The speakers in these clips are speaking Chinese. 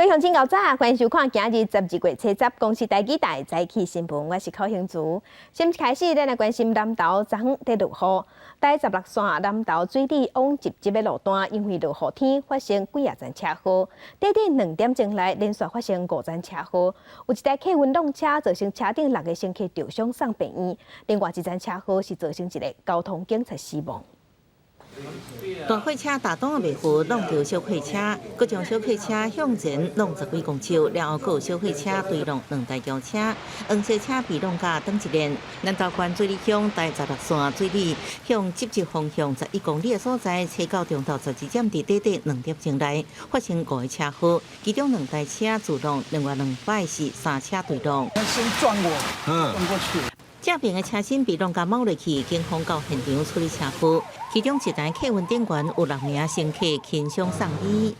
各位乡亲高早，欢迎收看今日12月7日公视台记台早起新闻，我是柯兴珠。先开始，咱来关心南投昨昏在落雨，在16线南投水里往集集的路段，因为落雨天发生几啊站车祸。短短2点钟内，连续发生5站车祸，有一台客运动车造成车顶6个乘客受伤送病院，另外一站车祸是造成一个交通警察死亡。 大货车打挡袂赴，弄到小客车，佮将小客车向前弄10几公尺，然后佮有小客车对弄2台轿车，黄色车被弄甲转一连。南投县水里乡在16线水里向集集方向11公里的所在，车到中昼12点伫短短2点钟内发生5个车祸，其中2台车自动，另外2摆是3车对撞。先撞我，撞过去。 正边的车身被弄甲猫落去，警方到现场处理车祸，其中一台客运店员有6名乘客轻伤送医。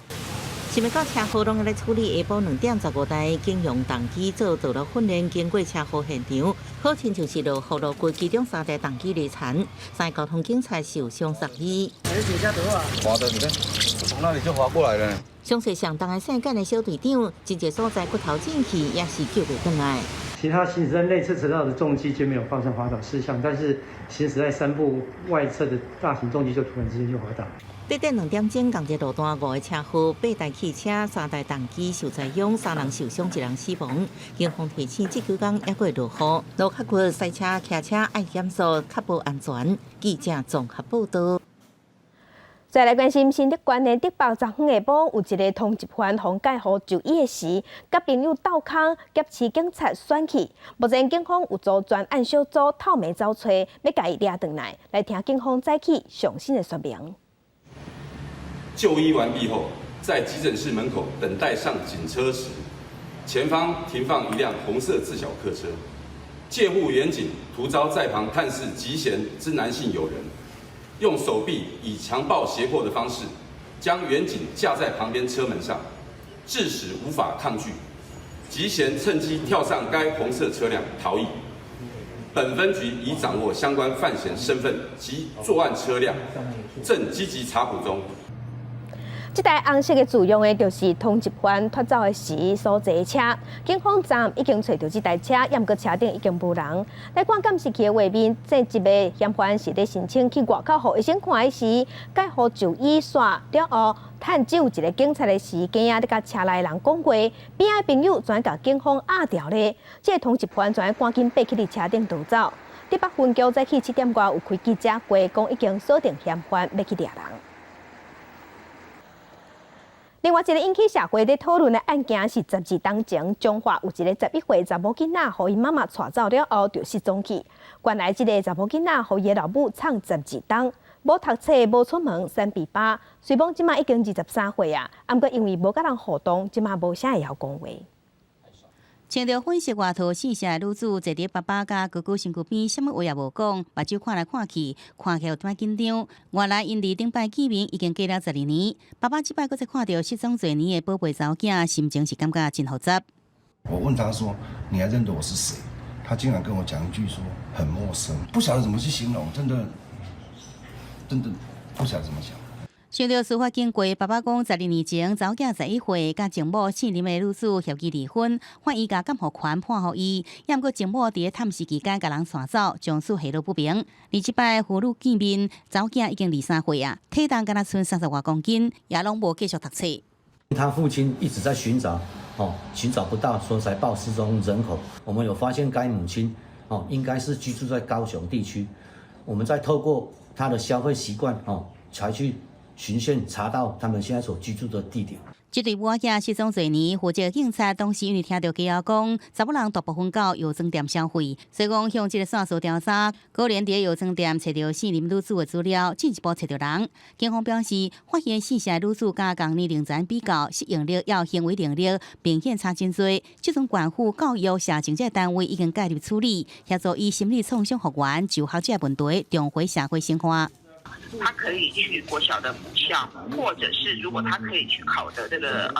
想要到车祸拢来处理，下晡2点15台警用重机做道路训练，经过车祸现场，好亲就是落雨路过，其中3台重机离残，3个交通警察受伤送医。滑的，你看，从那里就滑过来了。伤势上重的姓简的小队长，真济所在骨头进去，也是救袂回来。 其他行驶在内侧车道的重机就没有发生滑倒事项，但是行驶在3部外侧的大型重机就突然之间就滑倒。短短2点钟，同一路段5个车祸，8台汽车、3台重机受灾殃，3人受伤，1人死亡。警方提醒这9天也会落雨，路较宽，赛车、骑车爱减速，确保安全。记者综合报道。 再来关心新竹县的竹北昨昏下晡，有一个通缉犯从介护就医的时，甲朋友斗空劫持警察选去。目前警方有组专案小组透暝走找，要甲伊抓回来。来听警方早起详细的说明。就医完毕后，在急诊室门口等待上警车时，前方停放一辆红色自小客车，借护员警突遭在旁探视急嫌之男性友人。 用手臂以强暴胁迫的方式，将员警架在旁边车门上，致使无法抗拒。急嫌趁机跳上该红色车辆逃逸。本分局已掌握相关犯嫌身份及作案车辆，正积极查捕中。 这台红色的自用的，就是通缉犯脱走的时所坐的车。警方昨已经找到这台车，也毋过车顶已经无人。来看监视器的画面，这一个嫌犯是咧申请去外口互医生看的时，介护就医煞了后，探只有一个警察的时，惊啊！咧甲车内人讲话，边仔朋友全甲警方压掉咧。这个通缉犯全赶紧爬起伫车顶逃走。台北分局早起7点多有开记者会，讲已经锁定嫌犯，要去抓人。 另外一个引起社会在讨论的案件是12年前，中华有一个11岁查某囡仔，互伊妈妈带走了后就失踪去。原来这个查某囡仔互伊的老母藏12年，无读册、无出门，3比8。虽讲即马已经23岁啊，毋过因为无甲人互动，即马无啥会晓讲话。 穿着粉色外套4岁女子坐伫爸爸甲哥哥身躯边，什么话也无讲，目睭看来看去，看起来有点紧张。原来因伫顶摆见面已经过了12年，爸爸即摆搁再看到失踪多年的宝贝查某囝，心情是感觉真复杂。我问他说：“你还认得我是谁？”他竟然跟我讲一句说：“很陌生，不晓得怎么去形容，真的不晓得怎么讲。” 想到司法经过，爸爸讲12年前，查某囝11岁，甲前某姓林的女子协议离婚，换伊甲监护权判互伊，也毋过前某伫咧探视期间甲人带走，从此下落不明。而即摆父女见面，查某囝已经23岁啊，体重敢若剩30多公斤，也拢无继续读册。他父亲一直在寻找，寻找不到，所以才报失踪人口。我们有发现该母亲，应该是居住在高雄地区。我们再透过他的消费习惯，才去 循线查到他们现在所居住的地点。这对母仔失踪多年，负责警察当时因为听到家仔讲，查某人大部分到药妆店消费，所以讲向这个线索调查，果然伫药妆店找到姓林女子的资料，进一步找到人。警方表示，发现姓氏女子甲共年龄层比较，适应力要行为能力明显差真多。这种管护教育社政这单位已经介入处理，协助以心理创伤复原、就学者问题，重回社会生活。他可以去国小的母校，或者是如果他可以去考的这个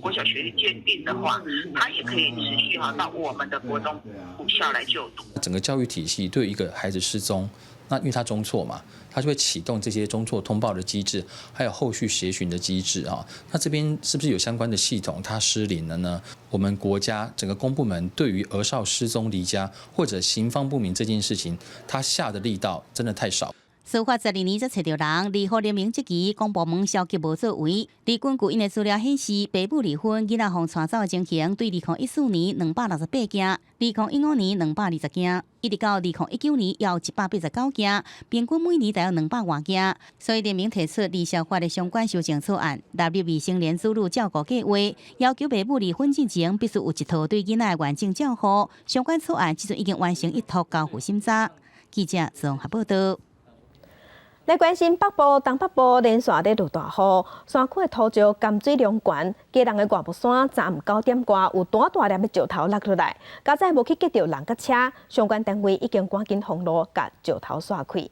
国小学历鉴定的话，他也可以持续到我们的国中母校来就读。整个教育体系对于一个孩子失踪，那因为他中辍嘛，他就会启动这些中辍通报的机制，还有后续协寻的机制啊。那这边是不是有相关的系统它失灵了呢？我们国家整个公部门对于儿少失踪离家或者行方不明这件事情，它下的力道真的太少。司法12年才找到人，离婚联名这期公部门消极无作为。离根据因的资料显示，爸母离婚，囡仔互带走的情形对2014年268件，2015年220件，一直到2019年要189件，平均每年大约200多件。所以联名提出离小法的相关修正草案，纳入未成年子女照顾计划，要求爸母离婚之前必须有一套对囡仔的完整照护。相关草案即阵已经完成一套交付审查。记者综合报道。来关心北部、东北部连续在落大雨，山区的土石含水量悬，家人的外木山昨暗9点外有大粒的石头落落来，加在无去隔到人甲车，相关单位已经赶紧封路，甲石头刷开。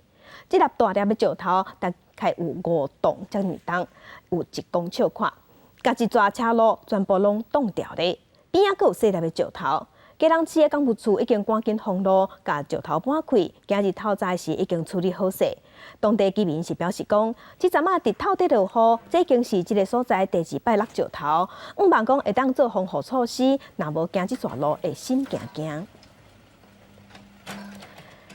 这粒大粒的石头大概有5吨这么重，有1公尺宽，甲一抓车路全部拢挡掉咧，边仔阁有细粒的石头。基隆市的公务处已经赶紧封路，甲石头搬开。今日透早时已经处理好势。当地居民是表示讲，即阵日日头在落雨，这已经是这个所在第2摆落石头，希望讲会当做防护措施，若无行这段路会心惊。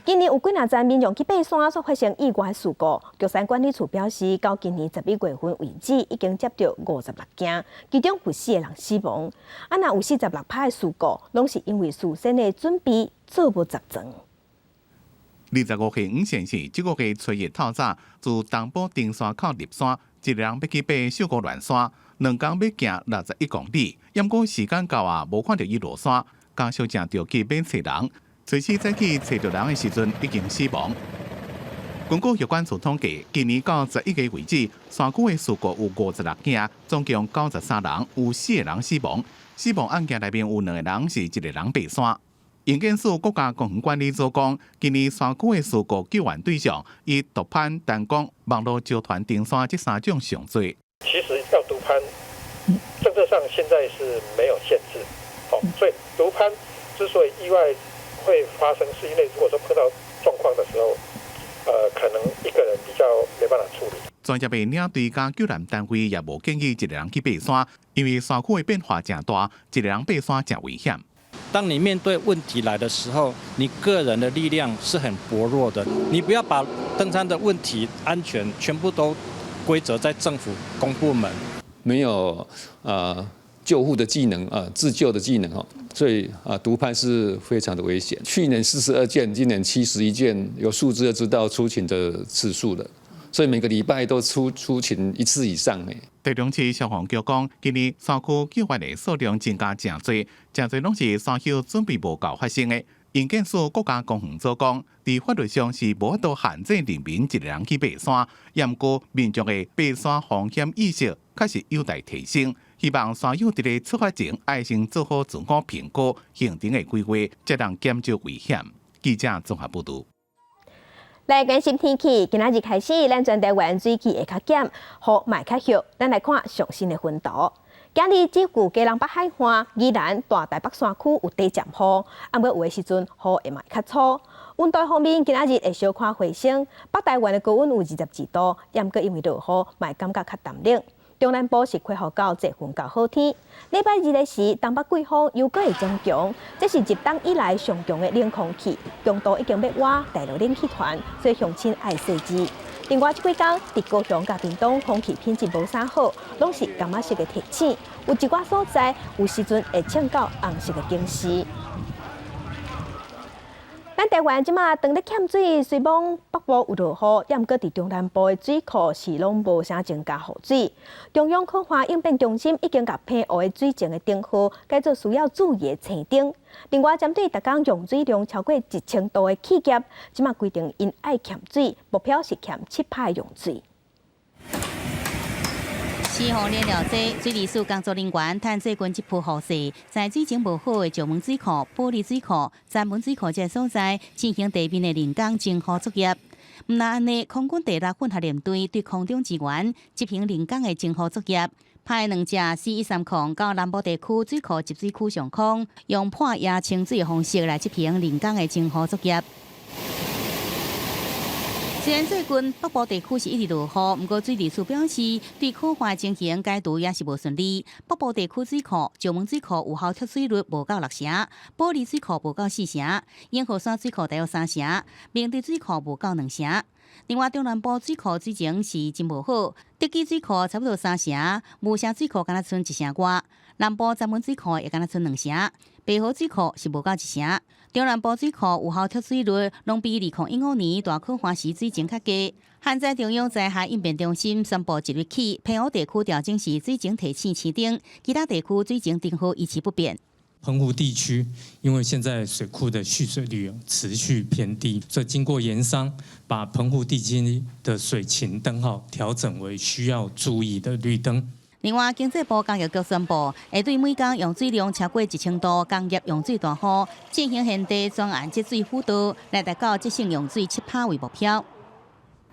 今年有几若站民众去爬山所发生意外事故，玉山管理处表示，到今年11月份为止，已经接到56件，其中有4个人死亡。若有46趴的事故，拢是因为事先的准备做无十全。25岁5县市，这个月初一透早，自东部登山口入山，一个人要去爬秀姑峦山，2天要行61公里，不过时间到啊，无看到伊落山，家属正着急免找人。随时再去找到人的时阵，已经死亡。根据有关处统计，今年到11月为止，山区的事故有56件，总共93人，有4个人死亡。死亡案件内面有2个人是1个人爬山。营建署国家公园管理组讲，今年山区的事故救援对象以毒攀、弹弓、网络纠团登山这3种上多。其实要毒攀，政策上现在是没有限制，所以毒攀之所以意外会发生，是因为如果说碰到状况的时候，可能一个人比较没办法处理。专业的领队甲救援单位也无建议1个人去爬山，因为山区的变化真大，1个人爬山真危险。当你面对问题来的时候，你个人的力量是很薄弱的。你不要把登山的问题、安全全部都归责在政府公部门，没有救护的技能自救的技能所以毒攀是非常的危险。去年42件，今年71件，有数字就知道出勤的次数了。所以每个礼拜都出勤1次以上台中市消防局讲，今年山区救援的数量增加真多拢是山丘准备无够发生的。营建署国家公园组讲，在法律上是无法度限制人民1个人去爬山，不过民众的爬山风险意识确实有待提升。希望山友伫咧出发前爱先做好自我评估、行程的规划，才能减少危险。记者综合报道。来关心天气，今仔日开始，咱全台湾水气会较减，雨嘛较少。咱来看上新的分图。今日只有基隆北海岸、宜兰、大台北山区有短暂雨，暗晡有的时阵雨会嘛较粗。温度方面，今仔日会小可回升，北台湾的高温有22度，不过因为落雨，嘛感觉较淡冷。中南部是快好到节分到好天。礼拜2的时，东北季风又搁会增强，这是入冬以来上强的冷空气，强度已经要挖大陆冷气团，所以乡亲爱细致。另外，这几天伫高雄甲屏东空气品质无啥好，拢是感觉式的提醒，有一寡所在有时阵会呛到红色的警示。咱台湾即马当咧欠水，虽讲北部有落雨，也毋过伫中南部的水库是拢无啥增加雨水。中央科学应变中心已经甲偏湖的水井的灯号改做需要注意的青灯。另外，针对逐工用水量超过1000度的企业，即马规定因爱欠水，目标是欠7派用水。4号燃料车水利署工作人员探最近一波雨势，在水情无好的石门水库、玻璃水库、闸门水库这所在进行地面的人工净化作业。毋但安尼，空军第6混合连队对空中支援执行临港的侦察作业，派2架 C-130到南部地区水库集水区上空，用破夜清水的方式来执行临港的侦察作业。虽然最近北部地区是一直落雨，不过水利署表示，对可发情形解读也是无顺利。北部地区水库、石门水库有效脱水率无到6成，保利水库无到4成，永和山水库大约3成，明地水库无到2成。另外，中南部水库水情是真无好，德基水库差不多3成，雾城水库敢若剩1成外，南部闸门水库也敢若剩2成，北河水库是无到1成。中南部水库有效脱水率拢比2015年大考花时水情较低。现在中央灾害应变中心宣布，即日起澎湖地区调整时水情提升市顶，其他地区水情定好维持不变。澎湖地区因为现在水库的蓄水率持续偏低，所以经过研商，把澎湖地区的水情灯号调整为需要注意的绿灯。另外，经济部工业局宣布，会对每工用水量超过1000度工业用水大户进行现地专案节水辅导，来达到节省用水7%为目标。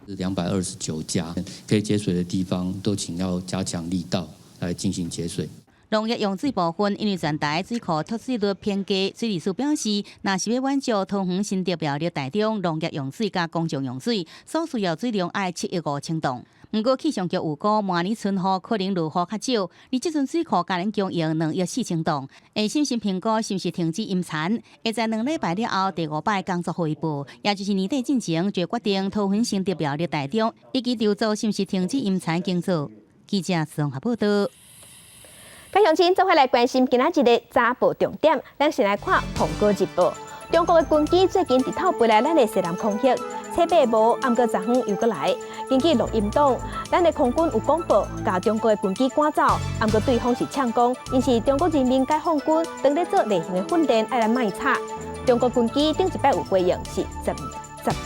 229家可以节水的地方，都请要加强力道来进行节水。农业用水部分，因为全台水库脱水率偏低，水利署表示，若是要满足桃园新竹苗栗台中农业用水加公众用水，所需要水量爱7亿5千吨。不过气象局预估，明年春雨可能落雨较少，而这阵水库加能供应2亿4千吨。会审慎评估是不是停止引产，会在2礼拜了后第5摆工作会议部，也就是年底进前就决定桃园新竹苗栗台中以及潮州是不是停止引产工作。记者综合报道。各乡亲，做伙来关心今仔日的早报重点，咱先来看《澎湖日报》。中国的军机最近伫偷飞来咱的西南空域，车马无，暗过昨昏又过来。根据录音档，咱的空军有广播，甲中国的军机赶走，暗过对方是呛讲，因是中国人民解放军当咧做例行的训练，爱来卖吵。中国军机顶一摆有飞行是10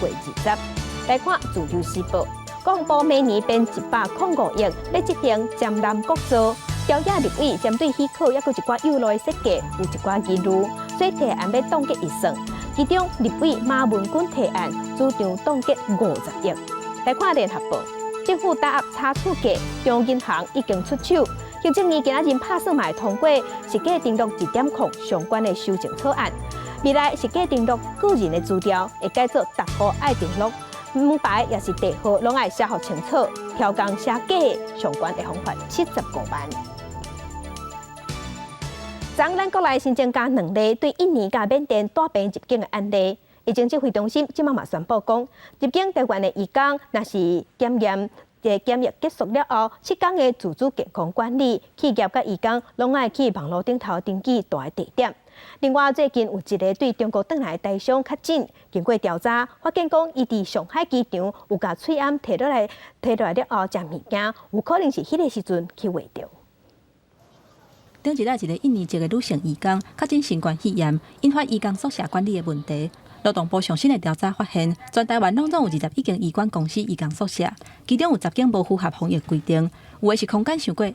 月20。来看《自由时报》，国防部明年编105亿来执行江南国造。朝野立委针对许可，抑佫一寡有路的设计，有一寡疑虑，所以提案要冻结预算。其中立委马文君提案主张冻结50亿。来看联合报，政府打压查处价，中央银行已经出手。行政院今仔日拍算嘛会通过实价登录1.0相关的修正草案。未来实价登录个人的资料会改做逐户爱登录，门牌也是地号拢爱写好清楚，调工写假的相关会罚款75万。昨咱国内新增加2例对印尼甲缅甸带病入境的案例，疫情指挥中心即马嘛宣布讲，入境台湾的移工若是检疫结束了后，7天的自主健康管理，企业甲移工拢爱去网络顶头登记大地点。另外，最近有一个对中国返来的台商确诊，经过调查，发现讲伊伫上海机场有甲喙暗摕落来了后食物件，有可能是迄个时阵去喂着。顶一日一个印尼籍的女性移工确诊新冠肺炎，引发移工宿舍管理的问题。劳动部上新的调查发现，全台湾拢总有21间移管公司移工宿舍，其中有10间无符合防疫规定，有的是空间伤过下，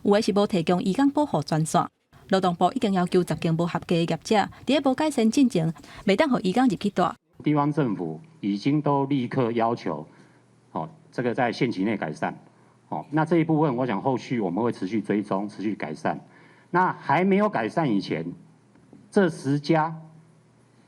有的是无提供移工保护专线。劳动部已经要求10间无合格的业者，伫无改善进前，袂当互移工入去住。地方政府已经都立刻要求，这个在限期内改善。那这一部分，我想后续我们会持续追踪、持续改善。那还没有改善以前，这10家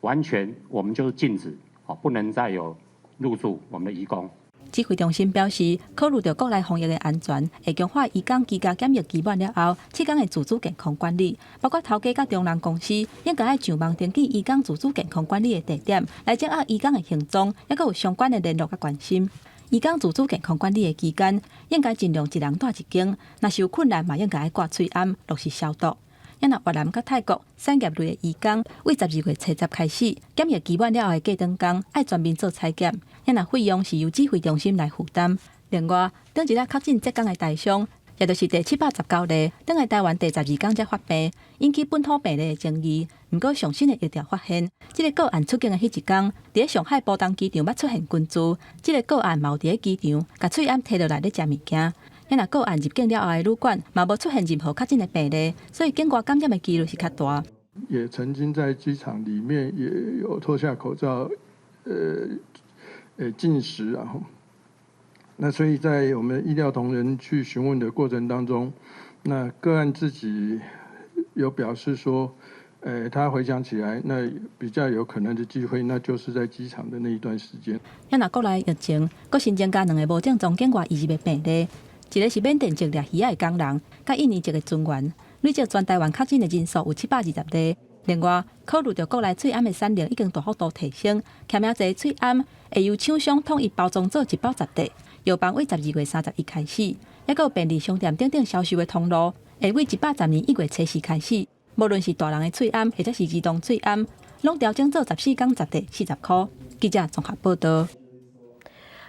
完全我们就是禁止，不能再有入住我们的移工。指挥中心表示，考虑到国内防疫的安全，会强化移工居家检疫期满了后7天的自主健康管理，包括头家甲中人公司应该上网登记移工自主健康管理的地点，来掌握移工的行踪，也佫有相关的联络甲关心。移工自主健康管理的期间，应该尽量一人住一间，若是有困难嘛，应该挂喙暗，落实消毒。也若越南甲泰国产业类的移工，为12月初10开始检疫期满了后的过长工，爱全面做采检，也若费用是由指挥中心来负担。另外，顶一日确诊浙江的台商，也就是第719例，等来台湾第12天才发病，引起本土病例的争议。不过，上新的疫调发现，这个个案出境的迄一天，伫上海浦东机场捌出现群聚，这个个案嘛有伫咧机场，甲喙暗摕落来咧食物件。也若个案入境了后的旅馆，嘛无出现任何确诊的病例，所以境外感染的几率是较大。也曾经在机场里面也有脱下口罩，进食啊。那所以在我们医疗同仁去询问的过程当中，那个案自己有表示说，他回想起来，那比较有可能的机会，那就是在机场的那一段时间。那若国内疫情，佫新增加2个无症状境外移入的病例，一个是缅甸籍掠鱼仔的工人，甲印尼籍的船员，累计全台湾确诊的人数有720例。另外，考虑到国内喙罨的产量已经大幅度提升，欠了侪喙罨会由厂商统一包装做1包10袋，药房为12月31开始，也有便利商店等销售的通路，会为112年1月初4开始。无论是大人的喙罨，或者是儿童喙罨，拢调整做14天10袋40块。记者综合报道。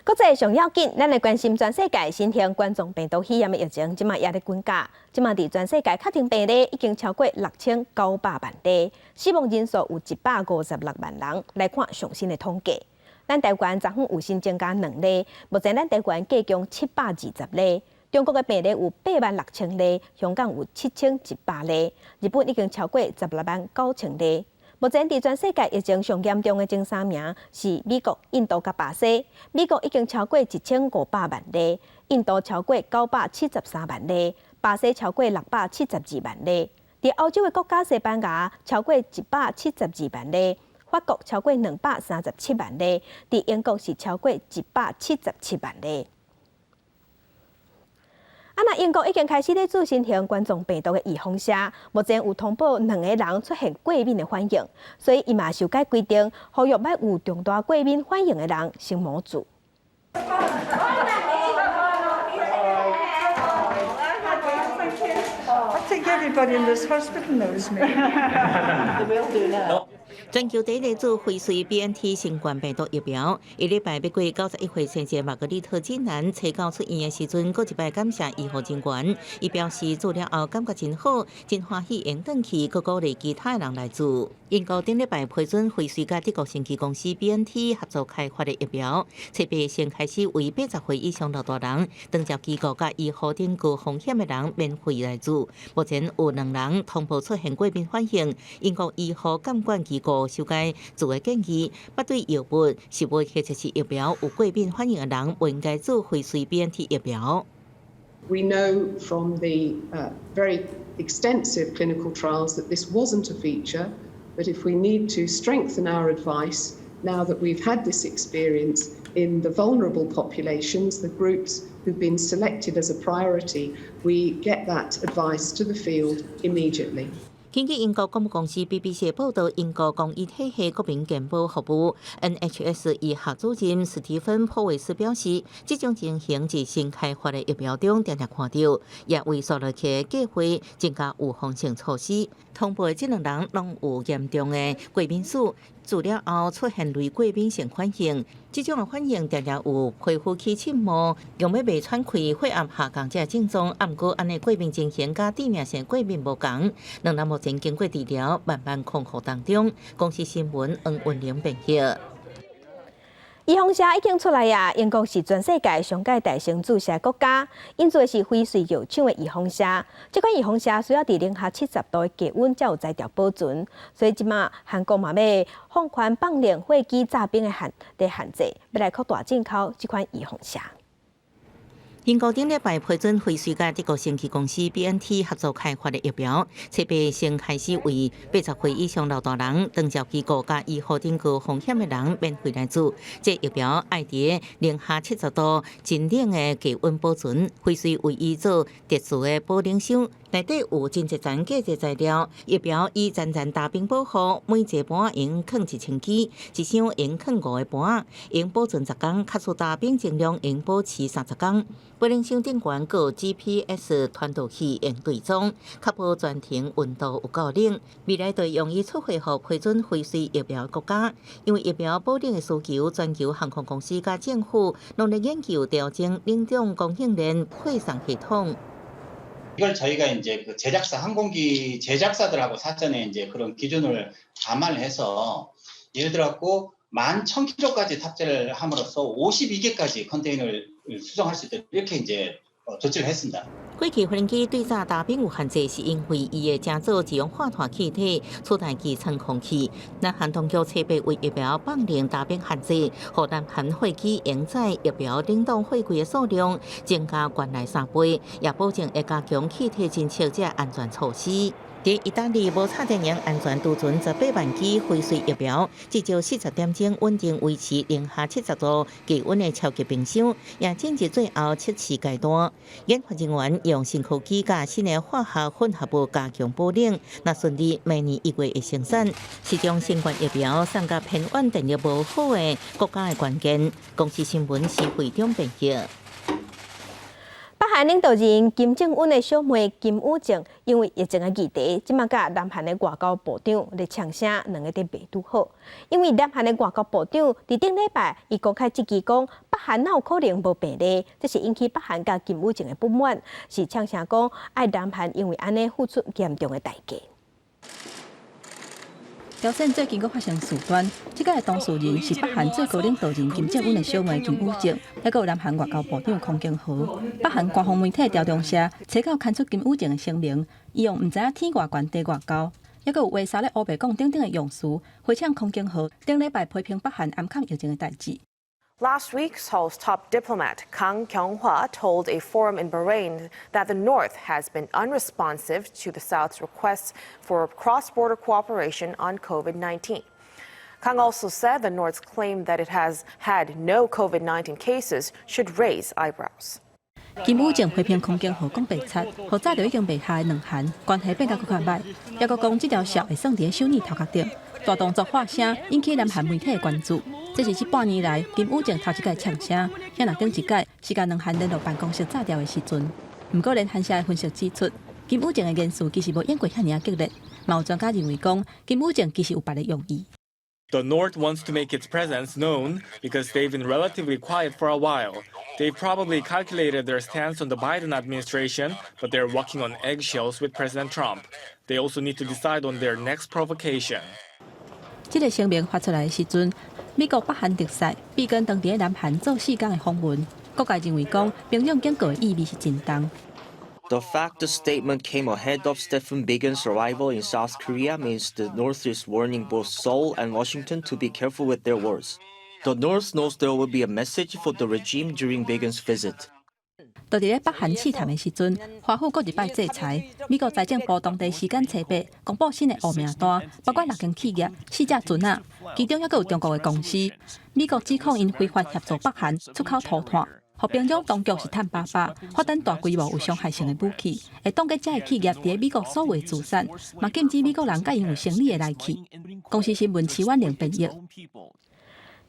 国际上要紧，咱来关心全世界新型冠状病毒肺炎的疫情，即马也在增加。即马伫全世界确诊病例已经超过6900万例，死亡人数有156万人。来看上新的统计，咱台湾昨昏有新增加2例，目前咱台湾计共720例。中国的病例有86000例，香港有7100例，日本已经超过169000例。目前伫全世界疫情上严重的前3名是美国、印度甲巴西。美国已经超过1500万例，印度超过973万例，巴西超过672万例。伫欧洲的国家西班牙超过172万例，法国超过237万例，伫英国是超过177万例。那英国已经开始咧做新型冠状病毒的预防针，目前有通报2个人出现过敏的反应，所以伊嘛修改规定，呼吁要有重大过敏反应的人先模组。I think everybody in this hospital knows me. They will do now. 全球第一例做辉瑞 BNT 新冠病毒疫苗，一礼拜要过91岁生姐玛格丽特金兰找到出院的时阵，搁一摆感谢医护人员。伊表示做了后感觉真好，真欢喜用转去，搁鼓励其他人来做。英国顶礼拜批准辉瑞甲德国生技公司 BNT 合作开发的疫苗，设备先开始为80岁以上老大人、长照机构甲医护等高风险的人免费来做。目前有2人通报出现过敏反应，英国医护监管机构修改做的建议，捌对药物、食物或者是疫苗有过敏反应的人，不应该做辉瑞 BNT 疫苗。We know from the very extensive clinical trials that this wasn't a feature, but if we need to strengthen our advice now that we've had this experience in the vulnerable populations, the groups who've been selected as a priority, we get that advice to the field immediately. 根据英国广播公司 BBC 报道，英国公益体系国民健保服务 NHS 医学主任史蒂芬·普维斯表示，这种情形自新开发的疫苗中常常看到，也为所落去计划增加预防性措施。通报这2人拢有严重的过敏史，治疗后出现类过敏性反应。这种的反应常常有皮肤起浸膜、用要未喘气、血压下降这症状。不过，安尼过敏情形甲致命性过敏无同。2人目前经过治疗，慢慢康复当中。公司新闻黄运玲编辑。预防针已经出来呀！英国是全世界上届大型注射国家，因做的是辉瑞药厂的预防针。这款预防针需要伫零下70度的低温才有材料保存，所以即马韩国嘛要放宽放冷火机炸冰的限制，要来扩大进口这款预防针。英国顶礼拜批准辉瑞甲德国生技公司 BNT 合作开发的疫苗，设备先开始为80岁以上老大人、长照机构甲医护等高风险的人免费来做。这疫苗爱伫零下70度真冷的低温保存，辉瑞为伊做特殊的保冷箱，内底有真侪层价值材料。疫苗以全然大冰保护，每一个盘用放1000支，一箱用放5个盘，用保存10天，卡数大冰尽量用保持30天。保冷箱顶悬有 GPS 传导器用对装，确保全程温度有够冷。未来对用于出货后批准辉瑞疫苗国家，因为疫苗保冷的需求，全球航空公司甲政府拢在研究调整冷冻供应链配送系统。 이걸 저희가 이제 그 제작사 항공기 제작사들하고 사전에 이제 그런 기준을 감안을 해서 예를 들어갖고 11,000kg까지 탑재를 함으로써 52개까지 컨테이너를 수정할 수 있도록 이렇게 이제 조치를 했습니다. 过去飞机对炸大兵有限制，是因为伊的正做只用化碳气体取代其参空气。南韩当局特别为疫苗放零大兵限制，互南韩飞机应载疫苗冷冻货柜的数量增加原来3倍，也保证会加强气体侦测者安全措施。在意大利无插电型安全储存18万剂辉瑞疫苗，至少40点钟稳定维持零下70度低温的超级冰箱，也进入最后测试阶段。研发人员用新科技加新的化学混合物加强保冷，那顺利明年1月会生产，是将新冠疫苗送到偏远电力无好的国家的关键。公司新闻是会长编辑。北韩领导人金正恩的小妹金宇正，因为疫情的议题，即马甲南韩的外交部长咧呛声，两个伫袂拄好。因为南韩的外交部长伫顶礼拜，伊公开质疑讲，北韩哪有可能无病例，这是引起北韩甲金宇正的不满，是呛声讲爱南韩因为安尼付出严重的代价。朝鲜最近阁发生事端，这个当事人是北韩最高领导人金正恩的小妹金宇正，还有南韩外交部长孔京和。北韩官方媒体调中社查到刊出金宇正的声明，伊用唔知影天外悬地外高，还有画杀咧乌白讲等等的用词，回呛孔京和顶礼拜批评北韩暗抗疫情的代志。Last week, Seoul's top diplomat Kang Kyung-hwa told a forum in Bahrain that the North has been unresponsive to the South's requests for cross-border cooperation on COVID-19. Kang also said the North's claim that it has had no COVID-19 cases should raise eyebrows. 金宇正批评孔京和讲白贼，和早就已经袂下的两韩关系变甲更较歹，也佫讲这条线会算伫首尔头壳顶，大动作发声引起南韩媒体的关注。这是这半年来金宇正头一届呛声，遐若顶一届是甲南韩联络办公室炸掉的时阵。不过联韩社的分析指出，金宇正的言辞其实无演过遐尔激烈，嘛有专家认为讲金宇正其实有别的用意。The North wants to make its presence known because they've been relatively quiet for a while. They've probably calculated their stance on the Biden administration, but they're walking on eggshells with President Trump. They also need to decide on their next provocation. 这个声明发出来的时阵，美国北韩特使比根当伫南韩做4天的访问，各界认为讲平壤警告的意味是真重。The fact the statement came ahead of Stephen Bigen's arrival in South Korea means the North is warning both Seoul and Washington to be careful with their words. The North knows there will be a message for the regime during Bigen's visit. 就伫咧北韩试探的时阵，华府搁一摆制裁。美国财政部当地时间七八公布新的恶名单，包括6间企业、4只船啊，其中还佫有中国的公司。美国指控因非法协助北韩出口涂炭。互平壤当局是趁巴巴，发展大规模有伤害性的武器，会冻结这些企业伫美国所有资产，嘛禁止美国人甲因有生理的来去。公司新闻齐婉玲编译。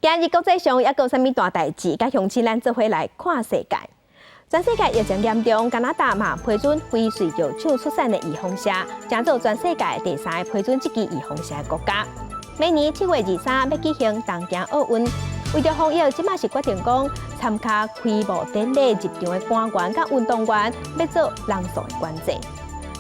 今日国际上还有啥物大代志？甲乡亲咱做伙来看世界。全世界疫情严重，加拿大嘛批准非随着手出产的预防射，成做全世界第3个批准这支预防射的国家。明年7月23要举行东京奥运。为着防疫，即马是决定讲参加开幕典礼入场的官员甲运动员要做人数的管制。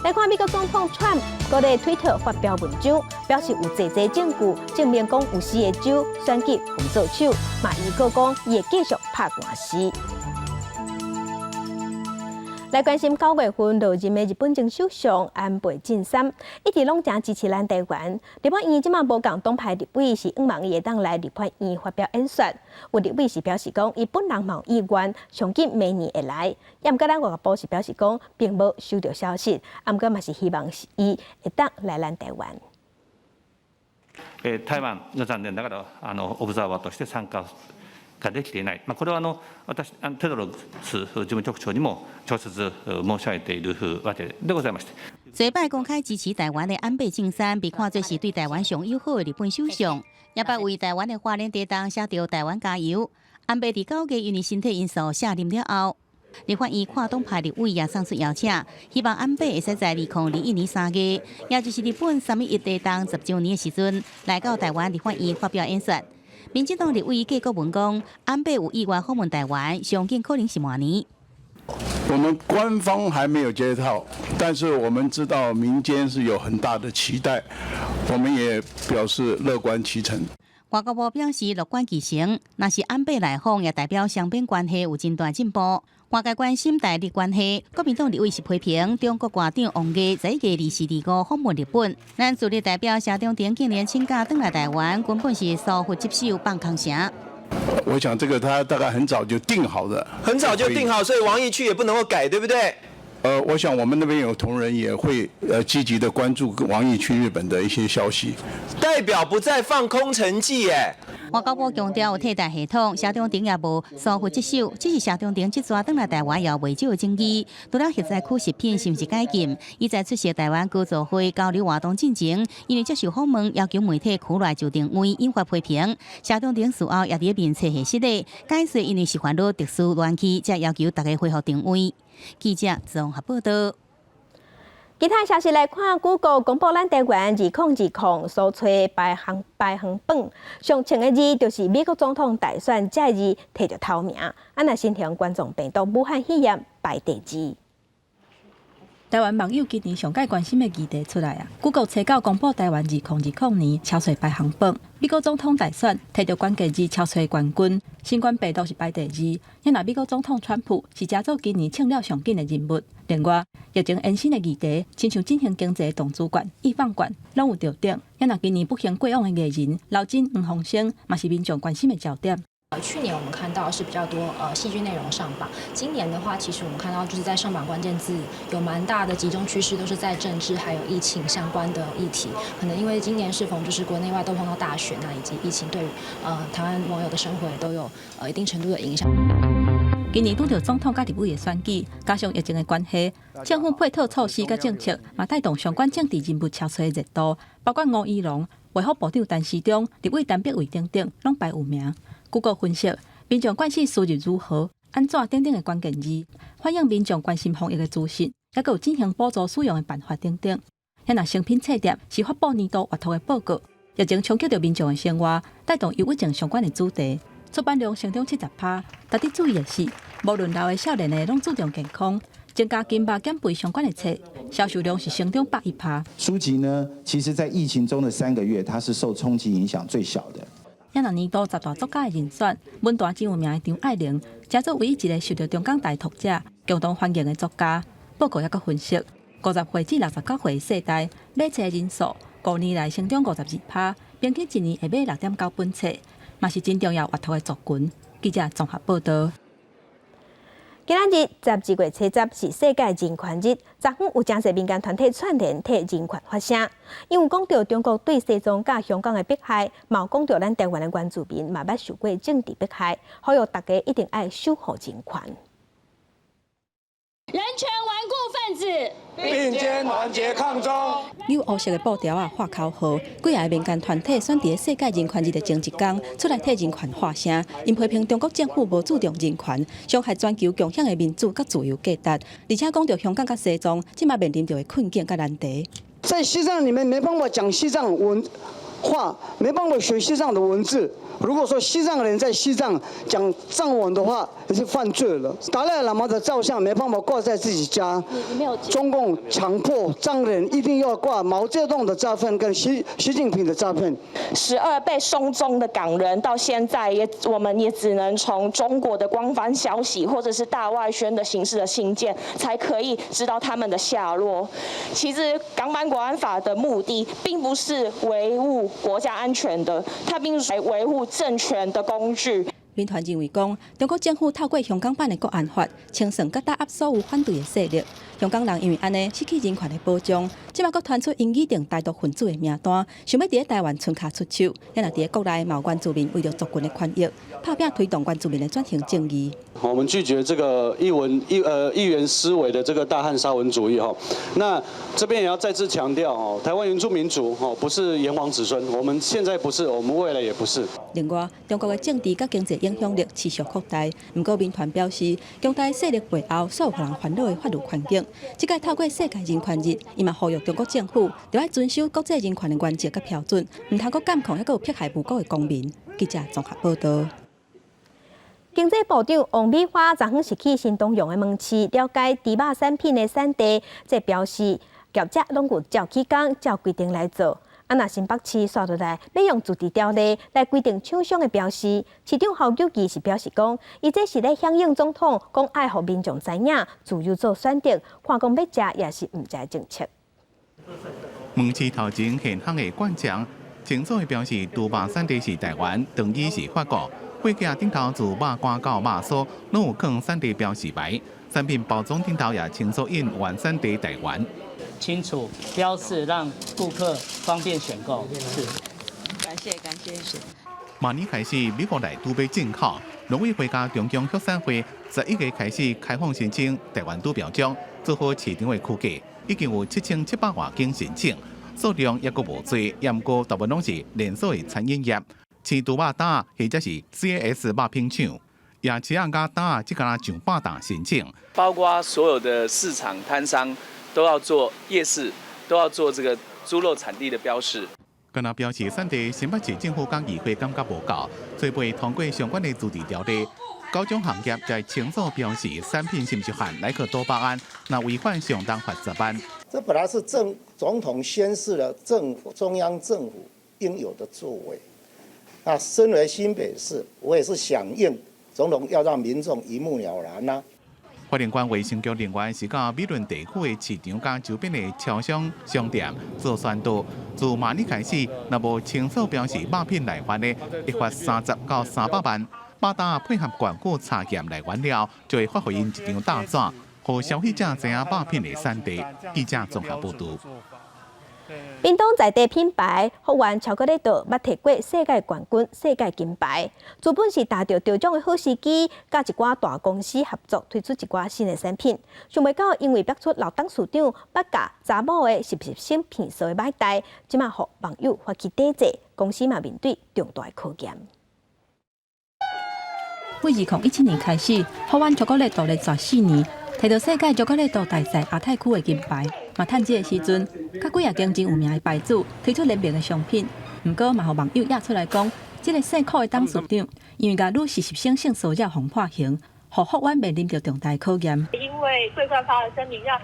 来看美国总统 Trump 搁咧推特发表文章，表示有济证据证明讲有4个州选举红做手，嘛预告讲伊会继续拍官司。来关心9月份落任的日本前首相安倍晋三，一直拢真支持咱台湾。立法院即马无共党派立委是希望伊会当来立法院发表演说。有立委是表示讲，伊本人嘛有意愿，上紧明年会来。也毋过咱外交部是表示讲，并无收到消息。啊，毋过嘛是希望伊会当来咱台湾。台湾の残念ながらオブザーバーとして参加ができていない、これは私テドロス事務局長にも直接申し上げているわけでございまして。最摆公开支持台湾的安倍晋三被看作是对台湾上友好的日本首相，也把为台湾的花莲地动写着台湾加油。安倍伫9月因为身体因素卸任了后，立法院跨党派立委也送出邀请，希望安倍会使在2021年3月，也就是日本3.1地动10周年的时阵，来到台湾立法院发表演说。民进党立委郭国文讲，安倍有意愿访问台湾，上近可能是明年。我们官方还没有接套，但是我们知道民间是有很大的期待，我们也表示乐观其成。外交部表示乐观其成，若是安倍来访，也代表双边关系有真大进步。外界关心台日关系，国民党立委是批评中国外长王毅在1月25访问日本，咱驻日代表谢长廷今年请假回来台湾，根本是疏忽接手放空城。我想这个他大概很早就定好的，很早就定好，所以王毅去也不能够改，对不对？我想我们那边有同仁也会积极的关注王毅去日本的一些消息。代表不再放空城计耶。外交部强调有替代系统，谢长廷也无疏忽接手，只是谢长廷这次回来台湾也未少争议。除了核灾区食品是不是解禁，伊在出席台湾高座会交流活动进前，因为接受访问要求媒体区内就定位，引发批评。谢长廷事后也伫面册下室内解释，因为是烦恼特殊乱气，才要求大家恢复定位。记者综合报道。其他消息来看，谷歌公布咱台湾2020所吹排行榜，上前的字就是美国总统大选这日摕着头名，若新型冠状病毒武汉肺炎排第2。台湾网友今年上界关心的议题出来啊！Google 查到公布台湾2020年超吹排行榜，美国总统大选摕到关键字超吹冠军，新冠病毒是排第2。因那美国总统川普是加州今年称了上紧的人物。另外，疫情延伸的议题，亲像振兴经济动资管、易放管，拢有着点。因那今年不幸过往的艺人刘真、黄鸿升，嘛是民众关心的焦点。去年我们看到是比较多戏剧内容上榜，今年的话，其实我们看到就是在上榜关键字有蛮大的集中趋势，都是在政治还有疫情相关的议题。可能因为今年适逢就是国内外都碰到大选啊，以及疫情对于台湾网友的生活也都有一定程度的影响。今年拄着总统甲立委的选举，加上疫情的关系，政府配套措施甲政策嘛带动相关政治人物超吹的热度，包括吴怡农、卫福部长陈时中、立委陈柏惟等等，拢排有名。Google 分析，民众关心输入如何、安怎等等的关键字，反映民众关心防疫的资讯，也有进行补助使用的办法等等。也若成品册店是发布年度阅读的报告，疫情冲击着民众的生活，带动忧郁症相关的主题。出版量成长70%，值得注意的是，无论老的少年的，拢注重健康，增加金马减肥相关的册，销售量是成长101%。书籍呢，其实在疫情中的3个月，它是受冲击影响最小的。也若年度10大作家的人选，文坛真有名的张爱玲，加做唯一一个受到中港大读者共同欢迎的作家。报告也佮分析，50岁至69岁的世代买册人数5年来成长52%，平均一年会买6.9本册，嘛是真重要阅读的族群。记者综合报道。今日12月70是世界人权日，昨昏有真侪民间团体串联替人权发声，因为讲到中国对西藏甲香港的迫害，嘛有讲到咱台湾的原住民嘛捌受过政治迫害，呼吁大家一定要守护人权。人权顽固分子并肩团结抗中。有黑色的布条啊，画口号，几个民间团体选伫世界人权日的前一天出来替人权发声，因批评中国政府无注重人权，伤害全球共享的民主甲自由价值，而且讲到香港甲西藏即马面临着的困境甲难题。在西藏里面没办法讲西藏文话，没办法学西藏的文字。如果说西藏人在西藏讲藏文的话，也是犯罪了。达赖喇嘛的照相没办法挂在自己家，中共强迫藏人一定要挂毛泽东的照片跟习近平的照片。12被送终的港人到现在我们也只能从中国的官方消息或者是大外宣的形式的信件，才可以知道他们的下落。其实港版国安法的目的并不是维护国家安全的，它并是维护政权的工具。民团认为讲，中国政府透过香港版的国安法，清算甲打压所有反对的势力。香港人因为安尼失去人权的保障，即马佫传出因议定台独分子的名单，想要伫台湾村卡出手。也若伫国内某原住民为了族群的权益，拍拼推动原住民的转型正义。我们拒绝这个一元思维的这个大汉沙文主义哈。那这边也要再次强调哦，台湾原住民族哦不是炎黄子孙，我们现在不是，我们未来也不是。另外，中国的政治甲经济影响力持续扩大。不过，民团表示，强大势力背后所有让人烦恼的法律环境。即个透过世界人权日，伊嘛呼吁中国政府要遵守国际人权的原则甲标准，唔通阁监控，还阁有迫害无辜的公民。记者综合报道。经济部长王美花昨昏是去新东阳的门市了解猪肉产品的产地，即表示业者拢有照起工、照规定来做。若新北市刷落来要用自治条例来规定厂商的标示，市长侯友宜是表示讲，伊这是咧响应总统讲爱互民众知影自由做选择，看讲要食也是唔食的政策。门市头前现行的灌浆，清楚的表示猪肉产地是台湾，登记是法国。货架顶头自肉干到肉酥，拢有放产地标示牌。产品包装顶头也清楚印原产地台湾。清楚标示，让顾客方便选购。是，感谢。明年开始，美国来猪要进口，农委会甲中央畜产会11月开始开放申请台湾猪标章，做好市场的区隔，已经有7700多件申请，数量也阁无多，也毋过大部分拢是连锁的餐饮业。饲猪肉担或者是 CAS 肉品厂，也饲鸭鸭担即敢上100担申请。包括所有的市场摊商都要做夜市，都要做这个猪肉产地的标示。敢若标示产地，新北市政府甲议会感觉无够，做未通过相关的自治条例。高种行业在清楚标示产品是毋是含莱克多巴胺，那违反相当罚10万。这本来是总统宣示了中央政府应有的作为。那身为新北市，我也是响应总统要让民众一目了然呐。花莲县卫生局人员是到美仑地区的市场甲周边的超商商店做宣导，自明日开始，若无清楚标示肉品来源的，会罚30到300万。肉担配合管顾查验来源了，就会发给因一张大纸，让消费者知影肉品的产地。记者综合报道。屏东在地品牌福源巧克力豆捌摕过世界冠军、世界金牌，资本是踏着得奖的好时机，甲一寡大公司合作推出一寡新的产品。想袂到，因为逼出老董事长捌甲查某的10性骗术的歹代，即马互网友发起抵制，公司嘛面对重大的考验。自2017年开始，福源巧克力豆连续4年摕到世界巧克力豆大赛亚太区的金牌。嘛，趁这个时阵，甲几啊间真有名的牌子推出联名的商品。毋过，嘛，互网友也出来讲，这个姓柯的董事长，因为甲女40性性骚扰红判刑，互福源面临着重大考验。因为桂冠发的声明，让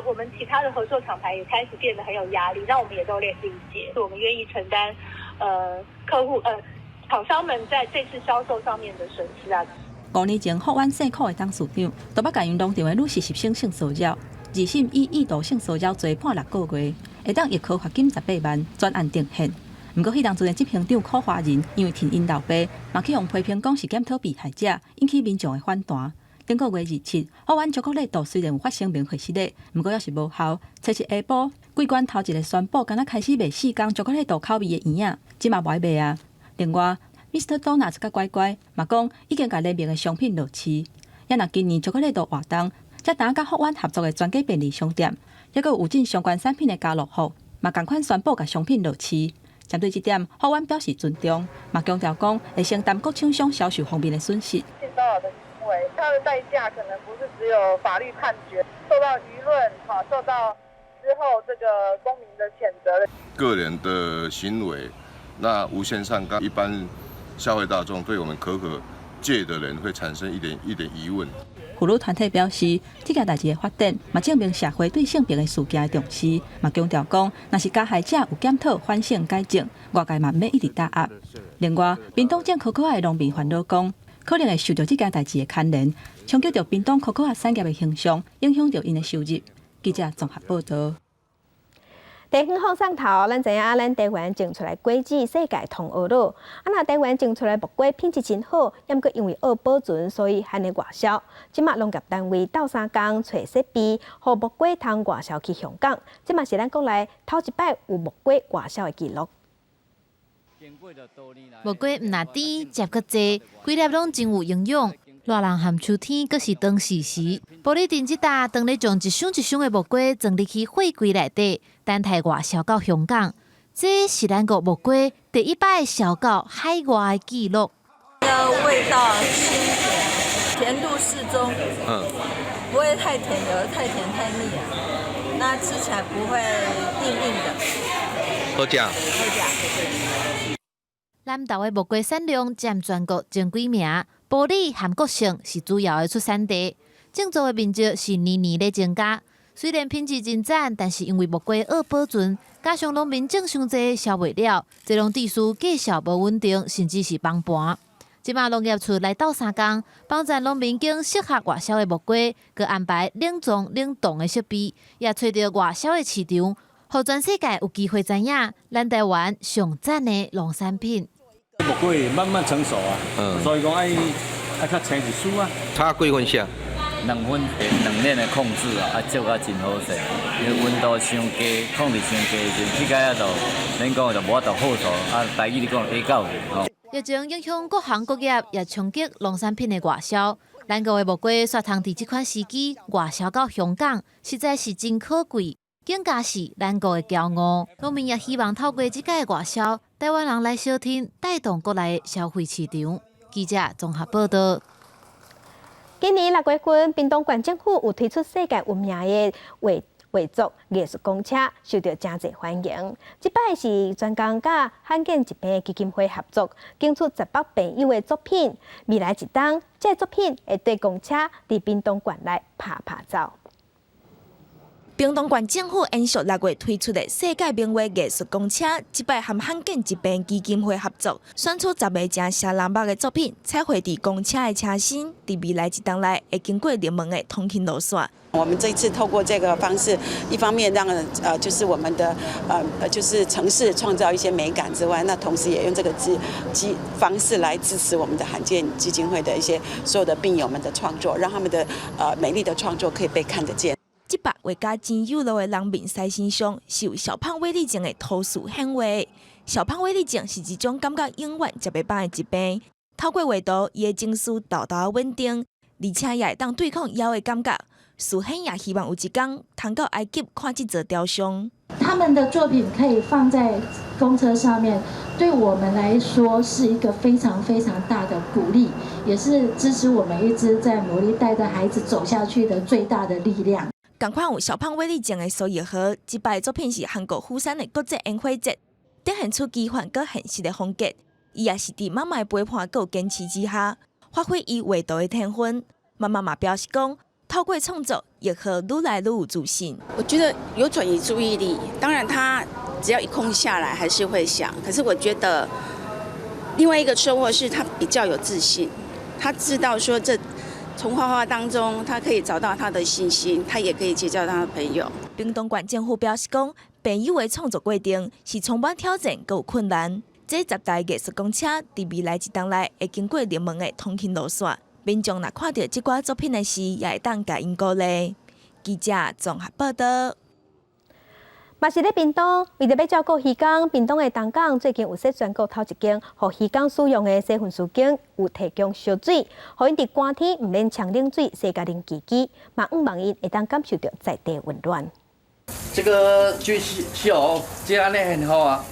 我们其他的合作厂牌也开始变得很有压力，让我们也都理解，我们愿意承担厂商们在这次销售上面的损失啊。5年前，福源姓柯的董事长，都捌甲因农场的女40性骚扰。二审以意图性骚扰罪判6个月，会当一科罚金18万，专案定刑。不过，迄当阵的执行长柯华仁因为听因老爸，嘛去用批评讲是检讨被害者，引起民众的反弹。顶个月27，福源巧克力豆虽然有发声明回失礼，不过也是无效。初一下晡，贵关头一个宣布，敢若开始卖4天巧克力豆口味的圆仔，即嘛袂卖啊。另外 ，Mr. Donuts 甲乖乖嘛讲已经甲联名的商品落市，也若今年巧克力豆活动。才打甲福源合作的全家便利商店，还有进相关产品的家乐福，嘛同款宣布甲商品落市。针对这点，福源表示尊重，嘛强调讲会承担各厂商销售方面的损失。性骚扰的行为，它的代价可能不是只有法律判决，受到舆论受到之后这个公民的谴责。个人的行为，那无限上纲，一般消费大众对我们可戒的人会产生一点疑问。妇女团体表示，这件代志的发展，嘛证明社会对性别的事件的重视，嘛强调讲，若是加害者有检讨反省改正，外界嘛免一直打压。另外，屏东种可可仔的农民烦恼讲，可能会受到这件代志的牵连，冲击到屏东可可仔产业的形象，影响到因的收入。记者综合报道。地方放上头，咱知影咱台湾种出来果子世界通学路。若台湾种出来木瓜品质真好，也毋过因为学保存，所以还能外销。即马农业单位斗相共找设备，互木瓜通外销去香港。即嘛是咱国内头一摆有木瓜外销的记录。木瓜毋但甜，食阁济，规粒拢真有营养。热人含秋天，阁是当时时，玻璃电子打当咧将一箱一箱的木瓜装入去货柜内底，等待外销到香港。这是咱国木瓜第一摆销到海外的记录。味道清甜，甜度适中，不会太甜，有的太甜太腻了。那吃起来不会硬硬的。好食。南投的木瓜产量占全国前几名，玻璃含国性是主要的出产地，种植的面积是年年在增加。虽然品质真赞，但是因为木瓜好保存，加上农民种伤济销袂了，这种地势继续无稳定，甚至是崩盘。即马农业处来到3工，帮助农民经适合外销的木瓜，佮安排冷藏冷冻的设备，也找到外销的市场，互全世界有机会知影咱台湾上赞的农产品。木瓜慢慢成熟啊，所以讲爱较青一丝啊。差几分下2分2链的控制啊，做甲真好势。因为温度伤低，控制伤低，就起价就恁讲就无法度好做，台语你讲下到去吼。疫情影响各行各业，也冲击农产品的外销。咱国的木瓜煞通伫即款时机外销到香港，实在是真可贵，更加是咱国的骄傲。农民也希望透过即届的外销，台湾人来小听，带动国内的消费市场。记者综合报道。今年6月份，屏东县政府有推出世界闻名的画作艺术公车，受到真侪欢迎。这摆是专工甲罕见疾病基金会合作，竞出18朋友的作品。未来一冬，这作品会对公车伫屏东县内拍走。屏东县政府延续6月推出的世界名画艺术公车，这摆和罕见疾病基金会合作，选出10个正写人目的作品，彩绘伫公车的车身，伫未来一冬内会经过热门的通勤路线。我们这一次透过这个方式，一方面让就是我们的就是城市创造一些美感之外，那同时也用这个方式来支持我们的罕见基金会的一些所有的病友们的创作，让他们的美丽的创作可以被看得见。这摆画家真有路的人面狮身上是由小胖威力症的图示显画。小胖威力症是一种感觉永远食袂饱的疾病，透过画图，伊的情绪豆豆稳定，而且也会当对抗枵的感觉。苏显也希望有一天通到埃及看这座雕像。他们的作品可以放在公车上面，对我们来说是一个非常非常大的鼓励，也是支持我们一直在努力带着孩子走下去的最大的力量。同款有小胖威力症的苏叶和，这摆作品是韩国釜山的国际烟火节，展现出奇幻佮现实的风格。伊也是伫妈妈的陪伴佮坚持之下，发挥伊画图的天分。妈妈嘛表示讲，透过创作，叶和愈来愈有自信。我觉得有转移注意力，当然他只要一空下来还是会想，可是我觉得另外一个收获是他比较有自信，他知道说从画画当中，他可以找到他的信心，他也可以结交他的朋友。屏东县政府表示讲，朋友的创作过程是充满挑战，佮有困难。这10台艺术公车，伫未来一冬内会经过热门的通勤路线，民众若看到这挂作品的时，也会当甲因鼓励。记者综合报道。嘛是咧屏东，为着要照顾鱼缸，屏东的东港最近有说宣告头一间，互鱼缸使用的洗粪水间有提供烧水，互因伫寒天唔免呛冷水，洗家冷机机，嘛望因会当感受到在地温暖。这个就是小，这安尼很好啊，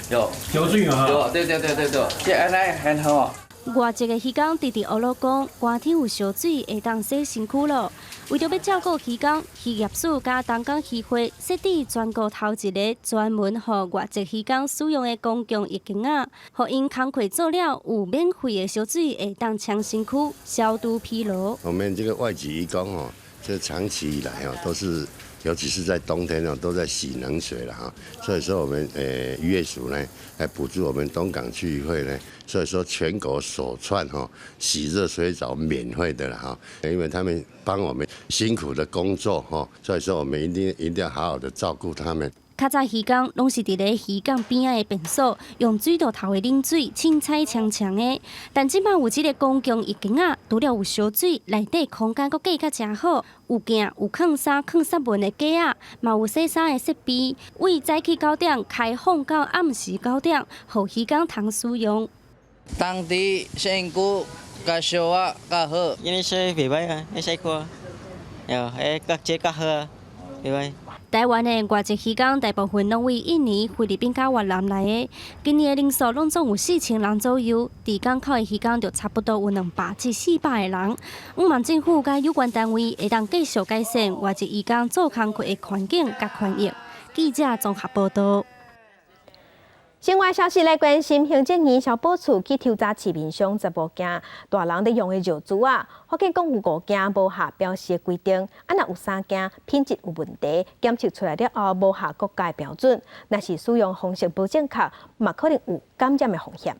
有烧水啊，对，这安尼很好啊。外一个鱼缸直直乌鲁讲，寒天有烧水会当洗身躯咯。为着要照顾鱼缸，渔业署甲东港渔会设置全国头一个专门予外籍鱼缸使用的公共浴缸啊，予因工课做了有免费的烧水会当呛身躯、消毒疲劳。我们这个外籍渔工哦，这长期以来哦都是。尤其是在冬天哦，都在洗冷水了哈，所以说我们渔业署呢来补助我们东港区渔会呢，所以说全国首创哈洗热水澡免费的了哈，因为他们帮我们辛苦的工作哈，所以说我们一定要好好的照顾他们。较早鱼缸拢是伫咧鱼缸边仔的便所，用水道头的冷水清采呛呛的。但即摆有即个公共浴缸啊，除了有烧水，内底空间阁计较真好，有镜、有放衫、放湿文的架啊，嘛有洗衫的设备。为早起9点开放到暗时9点，互鱼缸通使用。当地身躯甲烧啊较好，因为洗袂歹啊，你洗过，哟，甲这较好啊，袂歹。台湾的外籍渔工大部分拢为印尼、菲律宾甲越南来的，今年的人数拢总有4000人左右。伫港口的渔工就差不多有200至400个人。望政府甲有关单位会当继续改善外籍渔工做工课的环境甲权益。记者综合报道。另外消息来关心，行政院消保处去抽查市面上15件大人在用的药珠啊，发现共有5件无下标示的规定，若有3件品质有问题，检测出来了后无下国家标准，若是使用方式不正确，嘛可能有感染的风险。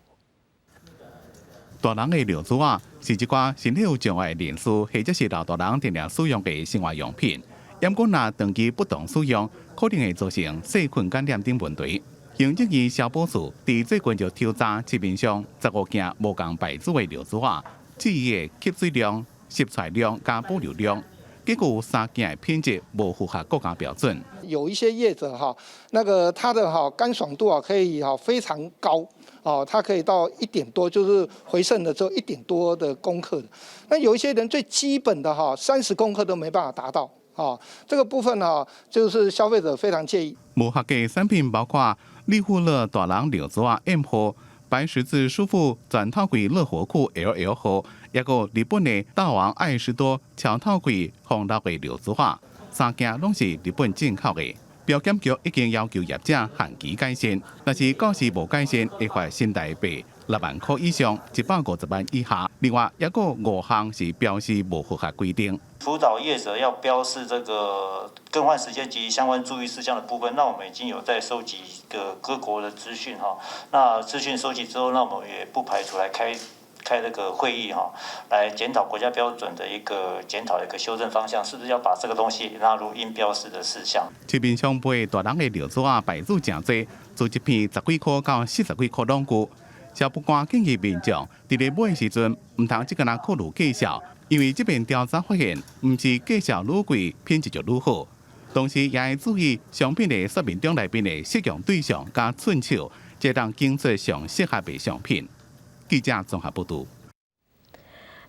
大人的药珠啊，是一寡身体有障碍的人士或者是老大人定定使用的生活用品，如果若长期不当使用，可能会造成细菌感染等问题。行政院消保处伫最近就抽查市面上15件无同牌子的药珠啊，质疑的吸水量、吸出来量加保留量，结果有3件的品质无符合国家标准。有一些业者它的干爽度可以非常高它可以到1点多，就是回渗的时候1点多的公克。那有一些人最基本的30公克都没办法达到这个部分就是消费者非常介意。无合格产品包括利护乐大人药珠啊 M 号、白十字舒肤全套柜乐活裤 LL 号，也有日本的大王爱士多超套柜防漏的药珠啊，3件拢是日本进口的。标检局已经要求业者限期改善，但是告示无改善，会罚新台币6万块以上150万以下。另外，也有5项是标示无符合规定。辅导业者要标示这个更换时间及相关注意事项的部分，那我们已经有在收集各国的资讯那资讯收集之后，那我们也不排除来开这个会议来检讨国家标准的一个检讨的一个修正方向，是不是要把这个东西纳入应标示的事项？市面上卖大人的药珠啊，牌子真多，从一片10几块到40几块拢有。消保官建议民众伫咧买的时阵，唔通即个人考虑计价，因为这边调查发现，唔是计价愈贵，品质就愈好。同时也要注意商品的说明中内面的适用对象加寸数，才当拣选上适合的商品。记者综合报道。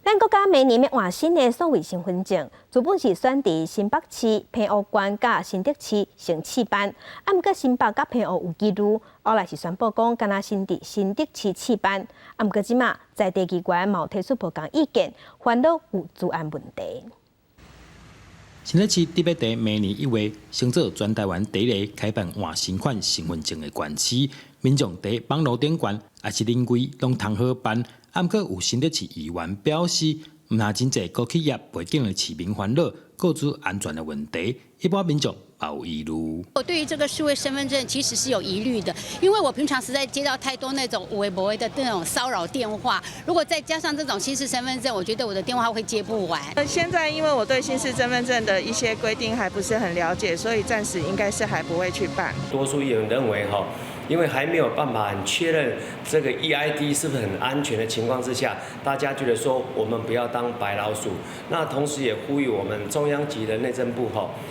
咱国家明年要换新的数位身份证，原本是选伫新北市、平湖县甲新竹市成试办，毋过新北甲平湖有记录，后来是宣布讲，敢若先伫新竹市试办，毋过即马在地机关嘛有提出无同意见，烦恼有治安问题。新竹市特别在明年1月，升做全台湾第一个开办换新款身份证的县市，民众在网络顶悬也是认为拢通好办。毋过有新竹市议员表示，毋但真济各企业背景的市民烦恼，各自安全的问题，一般民众也有疑虑。我对于这个数位身份证其实是有疑虑的，因为我平常实在接到太多那种无微不微的那种骚扰电话，如果再加上这种新式身份证，我觉得我的电话会接不完。现在因为我对新式身份证的一些规定还不是很了解，所以暂时应该是还不会去办。多数议员认为因为还没有办法很确认这个 EID 是不是很安全的情况之下，大家觉得说我们不要当白老鼠。那同时也呼吁我们中央级的内政部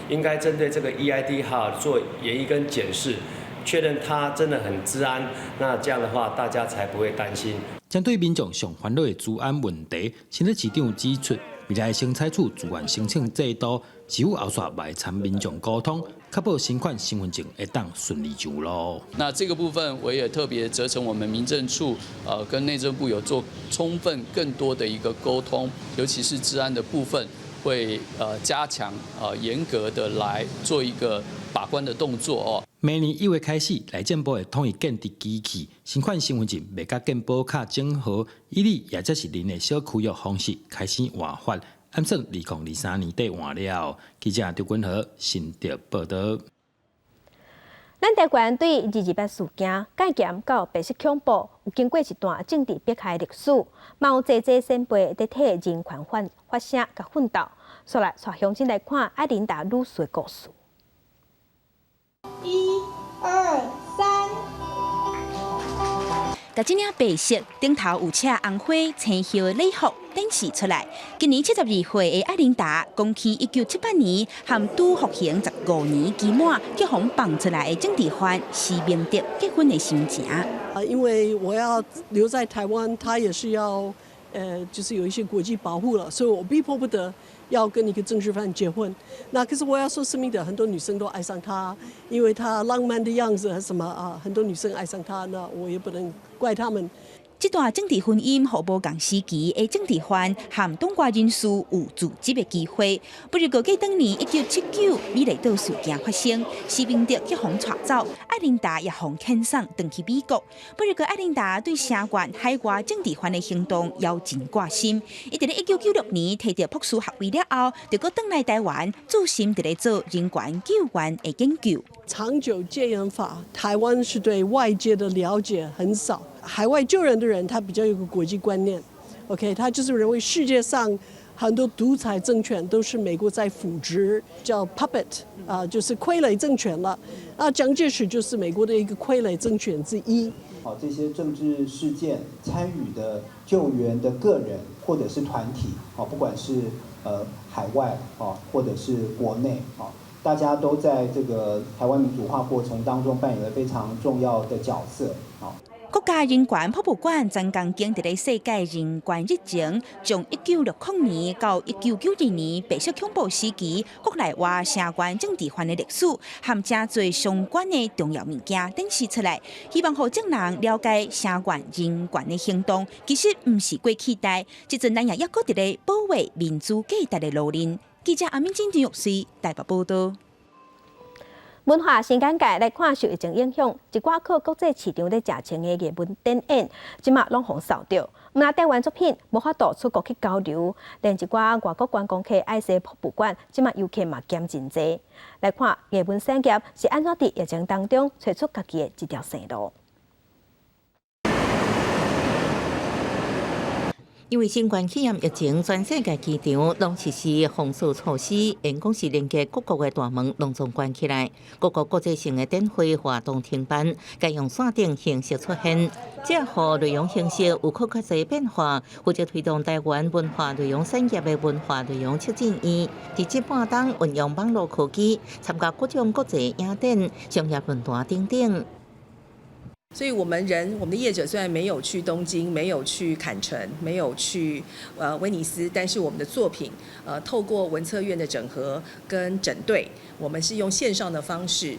应该针对这个 EID 做研议跟检视，确认它真的很治安。那这样的话，大家才不会担心。针对民众上烦恼的治安问题，新竹市长指出，未来先采取自愿申请制度，只有后续来参民众沟通，确保新款身份证会当顺利上路。那这个部分我也特别责成我们民政处跟内政部有做充分更多的一个沟通，尤其是治安的部分会加强严格的来做一个把关的动作明年1月开始，内政部会统一建立机器，新款身份证未甲健保卡整合，以你也则是您的小区域方式开始换发。按算2023年底换了。记者刘君和新竹报道。咱台湾对228事件戒严到白色恐怖，有经过一段政治迫害的历史，嘛有济先辈在替人权发声甲奋斗。所来带乡亲来看爱琳达女士的故事。1、2、3。甲这领白色顶头有赤红花青叶的礼服展示出来。今年72岁的爱琳达，讲起1978年和拄服刑15年期满，结婚放出来的政治犯施明德结婚的心情。因为我要留在台湾，他也是要就是有一些国际保护了，所以我逼迫不得要跟一个政治犯结婚。那可是我要说施明德，很多女生都爱上他，因为他浪漫的样子什么很多女生爱上他，那我也不能怪他们。这段政治婚姻，互无共时期的政治犯和当官人士有组织的机会。不如过去当年1979美丽岛事件发生，施明德去互带走，艾琳达也互遣送回去美国。不如过艾琳达对相关海外政治犯的行动要真挂心。伊伫咧1996年摕到博士学位了后，就搁返来台湾，注心伫咧做人权救援的研究。长久戒严法，台湾是对外界的了解很少。海外救人的人，他比较有个国际观念 ，OK， 他就是认为世界上很多独裁政权都是美国在扶植，叫 puppet 就是傀儡政权了。蒋介石就是美国的一个傀儡政权之一。这些政治事件参与的救援的个人或者是团体，不管是海外或者是国内大家都在这个台湾民主化过程当中扮演了非常重要的角色。国家人权博物馆曾经伫咧世界人权日前，从1960年到1992年白色恐怖时期国内外相关政治犯的历史，和真侪相关的重要物件展示出来，希望让众人了解相关人权的行动，其实唔是过期待，即阵咱也抑搁伫咧保卫民主价值的路人。记者阿敏金郑玉水台北报道。文化新简介来看受疫情影响，一寡靠国际市场咧食穿的艺文展演，即马拢互扫掉。毋但台湾作品无法度出国去交流，连一寡外国观光客爱踅博物馆，即马游客嘛减真济。来看艺文产业是安怎伫疫情当中找出家己的一条生路。因为新冠肺炎疫情，全世界机场拢实施封锁措施，因讲是连接各国的大门拢总关起来，各国国际性的展会活动停办，改用线顶形式出现。这和内容形式有较侪变化，负责推动台湾文化内容产业的文化内容促进院，伫这半冬运用网络科技，参加各种国际影展、商业论坛等等。所以我们的业者虽然没有去东京，没有去坎城，没有去威尼斯，但是我们的作品透过文策院的整合跟整队，我们是用线上的方式，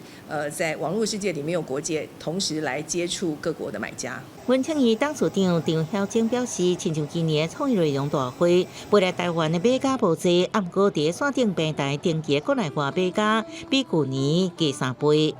在网络世界里面有国界，同时来接触各国的买家。文庆院董事长张晓晶表示，亲像今年的创意内容大会，本来台湾的买家无济，不过伫线顶平台登记国内外买家比去年加3倍。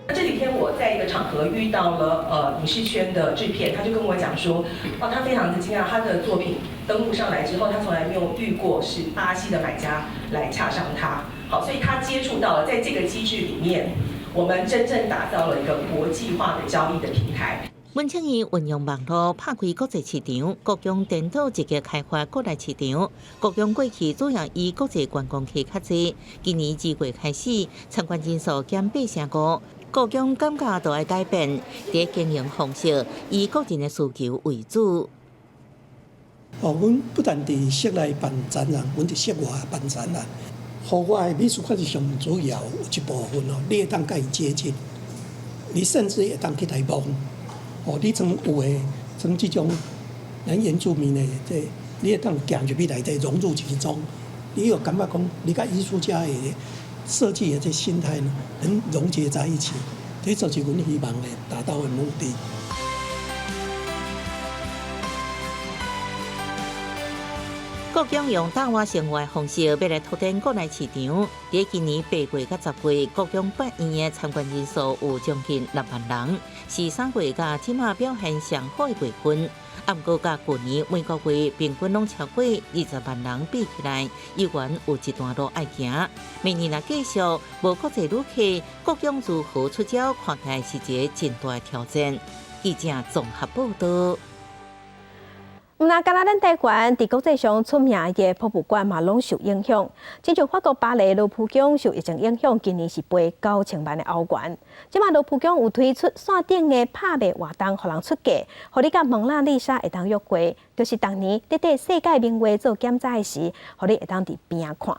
这几天我在一个场合遇到了影视圈的制片，他就跟我讲说，他非常的惊讶，他的作品登录上来之后，他从来没有遇过是巴西的买家来洽商他。好，所以他接触到了，在这个机制里面，我们真正打造了一个国际化的交易的平台。文庆院运用网络拍开国际市场，各用电脑直接开发国内市场。各用过去主要以国际观光客较济，今年2月开始，参观人数减8%。各种感觉都要改变，伫经营方式以个人的需求为主。阮不但伫室内办展览，阮伫室外办展览。我的美术馆是上主要有一部分你会当甲伊接近，你甚至会当去来摸。你从有诶，从这种咱原住民的你会当行入去内底融入其中，你有感觉讲，你甲艺术家的设计的这心态呢，能融结在一起，这就是阮希望的达到的目的。各种用大外生活方式要来拓展国内市场。伫今年8月到10月，各种办院的参观人数有将近6万人，是3月甲即马表现上好的月份。不过，甲去年每个月平均拢超过20万人比起来，依然有一段路要行。明年若继续无国际旅客，各种如何出招，看起来是一个真大的挑战。记者综合报道。毋但敢若咱台湾伫国际上出名嘅博物馆嘛，拢受影响。亲像法国巴黎卢浮宫受疫情影响，今年是赔9000万的欧元。即马卢浮宫有推出线顶嘅拍卖活动，互人出价，互你甲蒙娜丽莎会当约会，就是当年伫世界名画做检查时，互你会当伫边看。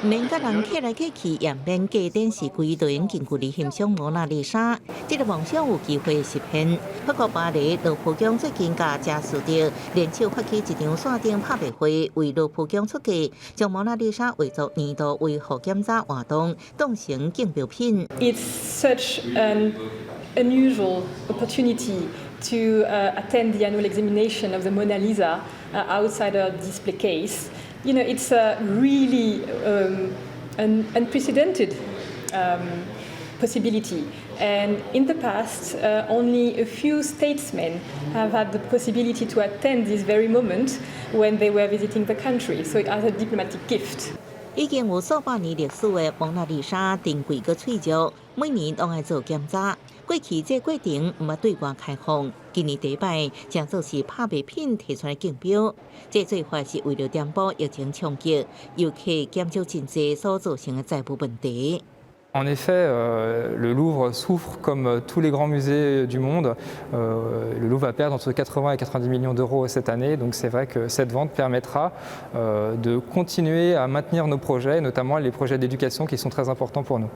免甲人客来客去，也免假电视机都用近距离欣赏蒙娜丽莎。这个梦想有机会实现。法国巴黎卢浮宫最近甲佳士得联手发起一场线顶拍卖会，为卢浮宫出价，将蒙娜丽莎为作年度为互检查活动当成竞标品。It's such an unusual opportunity to attend the annual examination of the Mona Lisa outside a display case. You know, it's a really an unprecedented possibility. And in the past, only a few statesmen have had the possibility to attend this very moment when they were visiting the country. So it has a diplomatic gift. 已經有數百年歷史的蒙娜麗莎珍貴個翠石，每年都愛做檢查。過去這過程唔係對外開放，今年第一擺將做是拍賣品提出來競標。這做法是為了填補疫情衝擊，尤其減少經濟所造成的債務問題。 En effet, le Louvre souffre comme tous les grands musées du monde. Le Louvre va perdre entre 80 et 90 millions d'euros cette année, donc c'est vrai que cette vente permettra de continuer à maintenir nos projets, notamment les projets d'éducation qui sont très importants pour nous.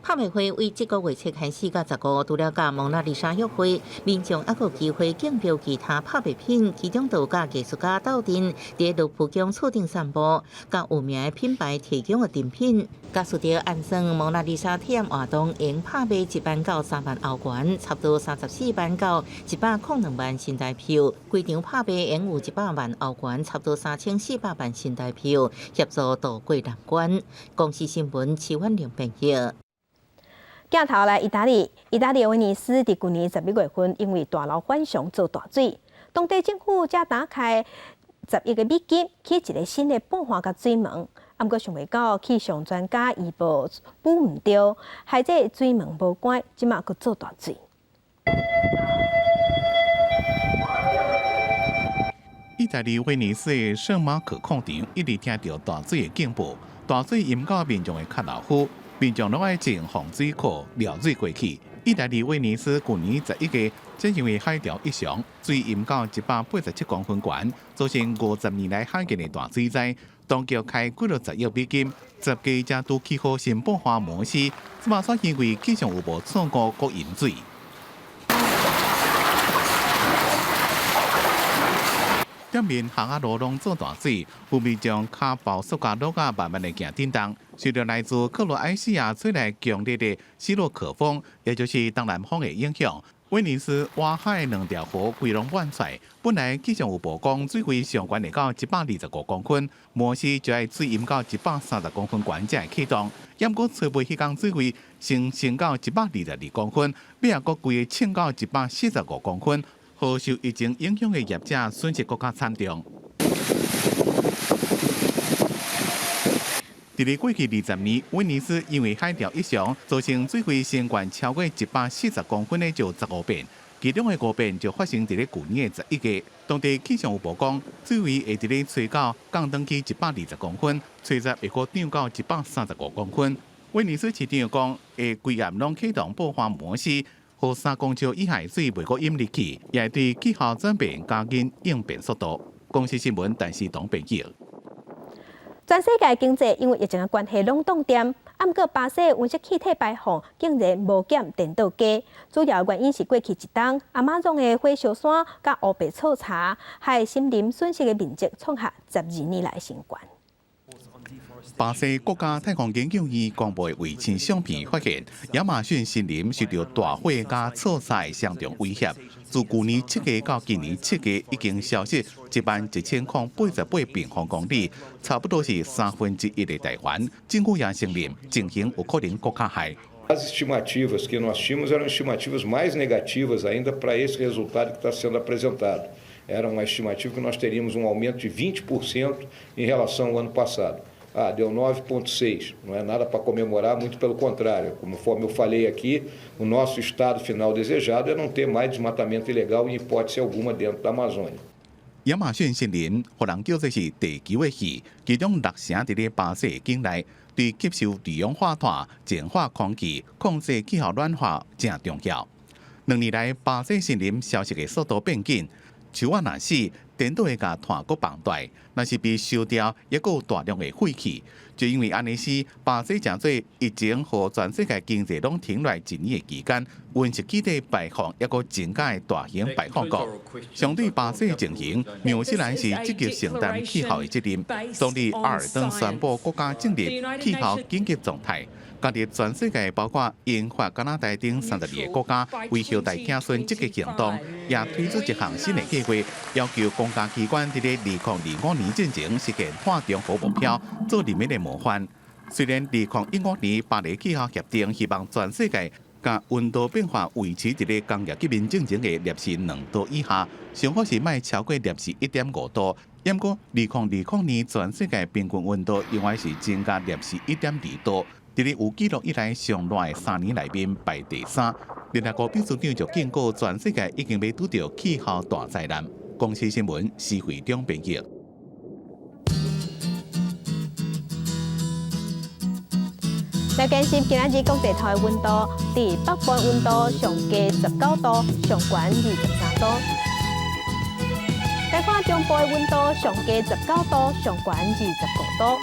拍賣會為這個月初開始到15，除了甲蒙娜麗莎約會，民眾還有機會競標其他拍賣品，其中就甲藝術家鬥陣，在盧浮宮厝頂散步，甲有名的品牌提供的贈品。假使着按算蒙娜麗莎體驗活動，應拍賣1萬到3萬歐元，差不多34萬到102萬新台票。規場拍賣應有100萬歐元，差不多3400萬新台票，協助渡過難關。公視新聞徐婉玲報道。 鏡頭來意大利威尼斯喺去年11月份因為大樓反常遭大水，當地政府才打開10億嘅美金起一個新嘅半化甲水門，不過想袂到氣象專家預報補唔到，害這水門無關，即馬佫遭大水。意大利威尼斯的聖馬可礦場一直聽到大水的警報，大水淹到民眾的腳老虎。 民眾攏愛進防水庫撩水過去。意大利威尼斯去年11月，正因為海潮異常，水淹到187公分懸，造成50年來罕見的大水災。當局開幾了10億美金，設計加都起好新半化模式，即馬所因為氣象有無錯誤國淹水。 店面行下路攏做大水，有民眾腳包塑膠落啊，慢慢地行叮當。隨着來自克羅埃西亞吹來強烈的西洛可風，也就是東南風的影響，威尼斯外海2條河規攏滿載。本來氣象有報講水位上懸會到125公分，模式就要水淹到130公分懸才會啟動。不過吹袂迄天水位升到122公分，尾啊佫規個升到145公分。 何受疫情影響的業者損失更加慘重。在過去20年，威尼斯因為海潮異常，造成水位升懸超過140公分的就15遍，其中的5遍就發生在去年的11月。當地氣象有報講，水位會在吹到降登去120公分，吹入會個漲到135公分。威尼斯市長講，會規夜攏啟動爆發模式。 和3公尺以下水袂過淹入去，也對氣候轉變加緊應變速度。公視新聞陳時東報道。全世界經濟因為疫情嘅關係攏凍點，不過巴西溫室氣體排放竟然無減顛倒加，主要原因是過去一冬亞馬遜嘅火燒山甲烏白草茶，害森林損失嘅面積創下12年來新高。 巴西國家太空研究院公布衛星相片發現，亞馬遜森林受到大火加草災嚴重威脅。自去年7月到今年7月，已經消失11088平方公里，差不多是1/3的台灣。政府也承認情形有可能更加害。 As estimativas que nós tínhamos eram estimativas mais negativas ainda para esse resultado que está sendo apresentado. Era uma estimativa que nós teríamos aumento de 20% em relação ao ano passado. Deu 9,6, não é nada para comemorar, muito pelo contrário. Conforme eu falei aqui, o nosso estado final desejado é não ter mais desmatamento ilegal em hipótese alguma dentro da Amazônia. 亞馬遜森林，互人叫做是地球的戲，其中6成佇咧巴西境內，對吸收二氧化碳、淨化空氣、控制氣候暖化正重要。2年來，巴西森林消失的速度變緊。 樹仔若死，顛倒會甲炭佫放大，若是被燒掉，也佫有大量的廢氣。就因为安尼是巴西真多疫情和全世界经济拢停来1年的期间，温室气体排放一个增加的大型排放国。相对巴西的情形，纽西兰是积极承担气候的责任。总理阿尔登宣布国家进入气候紧急状态。加入全世界包括英法加拿大等32个国家，为后代子孙积极行动，也推出一项新的计划，要求公家机关在2025年之前实现碳中和目标，做人民的模范。虽然2015年巴黎气候协定希望全世界将温度变化维持在工业革命进程的摄氏2度以下，上好是莫超过摄氏1.5度。不过2020年全世界平均温度应该是增加摄氏1.2度。在有记录以来上热的3年内面排第3。联合国秘书长就警告全世界已经要拄到气候大灾难。公司新闻施会长编辑。来关心今仔日国际台的温度，伫北半温度上加19度，上悬23度。来看中部的温度上加19度，上悬25度。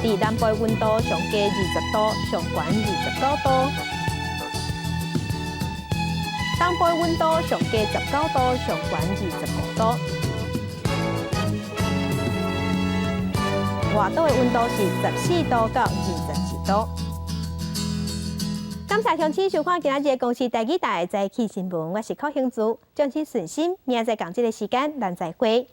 伫南部温度上加20度，上悬29度；东部温度上加19度，上悬25度；外岛的温度是14度到27度。感谢乡亲收看今仔日的公视台语台早起新闻，我是柯兴珠，掌声顺心，明仔载同这个时间咱再会。